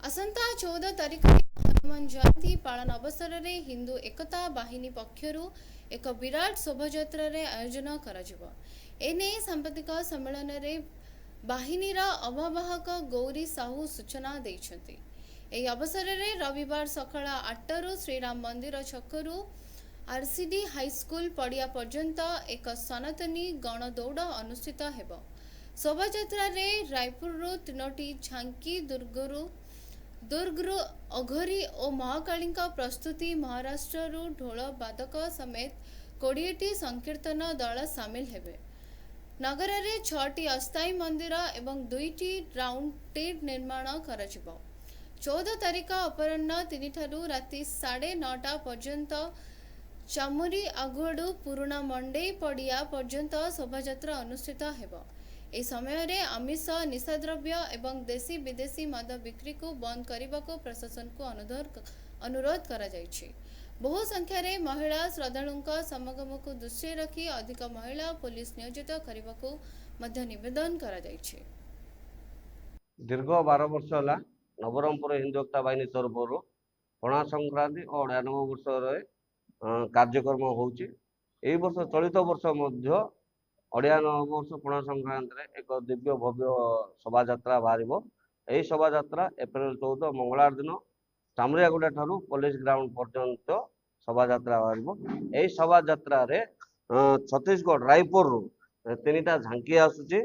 असंता 14 तारिख हनुमान जयंती पालन अवसर में हिंदू एकता बाहिनी पक्षरु एक विराट शोभायात्रा आयोजन एने सांबादिक सम्मेलन में बाहिनीर अववाहक गौरी साहू सूचना देइछन्ति। एही अवसर में रविवार सकाळ 8 श्रीराम मंदिर छकरू आरसीडी हाईस्कूल पड़िया पर्यंत एक सनातनी गणदौड़ अनुष्ठित हेब। शोभायात्रा रायपुर 3टी झांकी दुर्गरू अघोरी और महाकाली प्रस्तुति महाराष्ट्र ढोल बादक समेत 20टी संकीर्तन दल सामिल हेबे। नगर में 6टी अस्थायी मंदिर एवं 2टी राउंड निर्माण कर 14 तारिख अपराह्न 3 ठारू राति 9:30 पर्यंत चामुरी आगुआड़ू पुराणा मंडई पड़िया पर्यंत शोभायात्रा अनुष्ठित हेब। इस समय रे आमिष निशाद्रव्य एवं देशी विदेशी मद बिक्री को बंद करने को प्रशासन को अनुरोध करा जायछि। बहु संख्यार महिला श्रद्धालुओं समागम को दृष्टि रखी अधिक महिला पुलिस नियोजित करने को निवेदन करा जायछि। दीर्घ 12 वर्ष है नवरंगपुर हिंदू एकता बाहिनी तरफ पणा संक्रांति और 99 वर्ष कार्यक्रम होउछि। एई वर्ष चलित वर्ष मध्य ओडिया नववर्ष पणा संक्रांति एक दिव्य भव्य शोभा यात्रा बाहर। यही शोभा यात्रा एप्रिल 14 मंगलवार दिन चामरियागुड़ा ठारू पुलिस ग्राउंड पर्यंत शोभा यात्रा बाहर। यही शोभा यात्रा छत्तीसगढ़ रायपुर 3टा झांकी आसुची।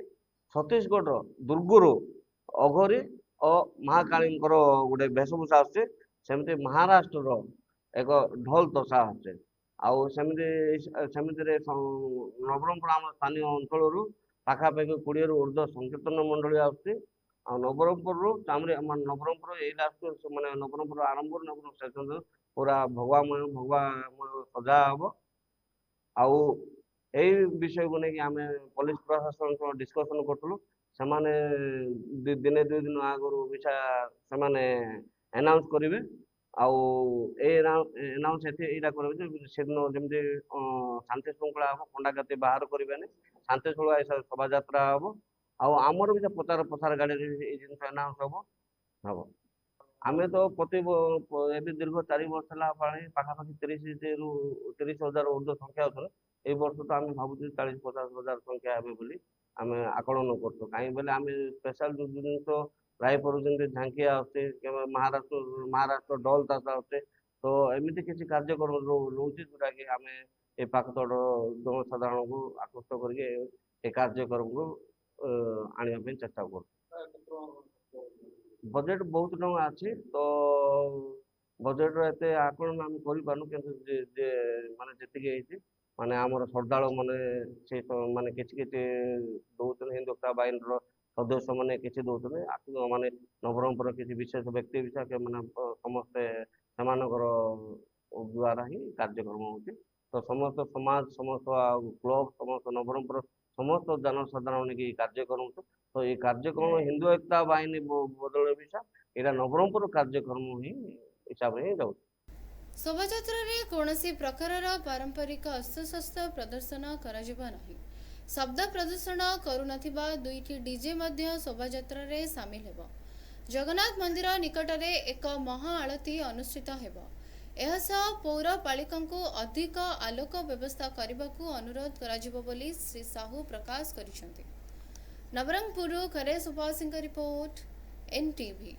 छत्तीसगढ़ दुर्गुरु अघोरी और महाकाली गोटे वेशभूषा आसमती महाराष्ट्र एक ढोल तोषा आसे सेमती नवरंगपुर आम स्थानीय अंचल पाखापाखि 20 रु ऊर्ध्व संकीर्तन मंडली आसुची। नवरंगपुर नवरंगपुर ये लास्ट मैंने नवरंगपुर आरंभ नवरंगपुर पूरा भगवामय सजा हम आउ यही विषय को लेकिन आम पुलिस प्रशासन डिस्कसन करूँ से दिने 2 दिन आगु विषय से एनाउंस करेंगे एनाउंस एटा करेंगे से दिन जमी शांति श्रृंखला हम पंडागति बाहर करेंगे शांति श्रृंखला शोभा यात्रा हम आमर भी प्रचार प्रसार गाड़ी जिन एनाउंस हम हम आम तो प्रति दीर्घ 4 वर्ष है पाखापाखि 30,000 ऊर्ध्व संख्या अच्छे। ये वर्ष तो आम भावुँ 40-50 हजार संख्या हे बोली आम आकलन कर कहीं बोले आम स्पेशल जो जिन रायपुर जमी झांकी आसे महाराष्ट्र डल तास आसे तो एमती किसी कार्यक्रम रोचे जोटा कि आम ये पाखतड़ जनसाधारण को आकृष्ट करके कार्यक्रम को आने चेष्टा कर। बजेट बहुत टंका अच्छी तो बजेट एत आकलन आम कर माने जी माने आमर श्रद्धालु माने माने किसी दौन हिंदू एकता बाहिनी सदस्य मैंने किसी दौन माने नवरंगपुर किसी विशेष व्यक्ति विशेष मैंने समस्ते द्वारा ही कार्यक्रम होती तो समस्त समाज समस्त क्लब समस्त नवरंगपुर समस्त जनसाधारण की कार्यक्रम तो ये कार्यक्रम हिंदू एकता बाहिनी बदल विषय यहाँ नवरंगपुर कार्यक्रम ही हिसाब से जाऊँ। शोभायात्रा कौनसी प्रकार पारंपरिक अस्त्रशस्त्र प्रदर्शन करा नहीं। शब्द प्रदर्शन करुनथिबा 2टी डीजे मध्य शोभायात्रा सामिल हेब। जगन्नाथ मंदिर निकट में एक महा आलती अनुष्ठित हेब। एहसह पौरपालिका को अधिक आलोक व्यवस्था करने को अनुरोध करा बोली श्री साहू प्रकाश करिसेंति। नवरंगपुर खरे सुभाष सिंह रिपोर्ट NTV।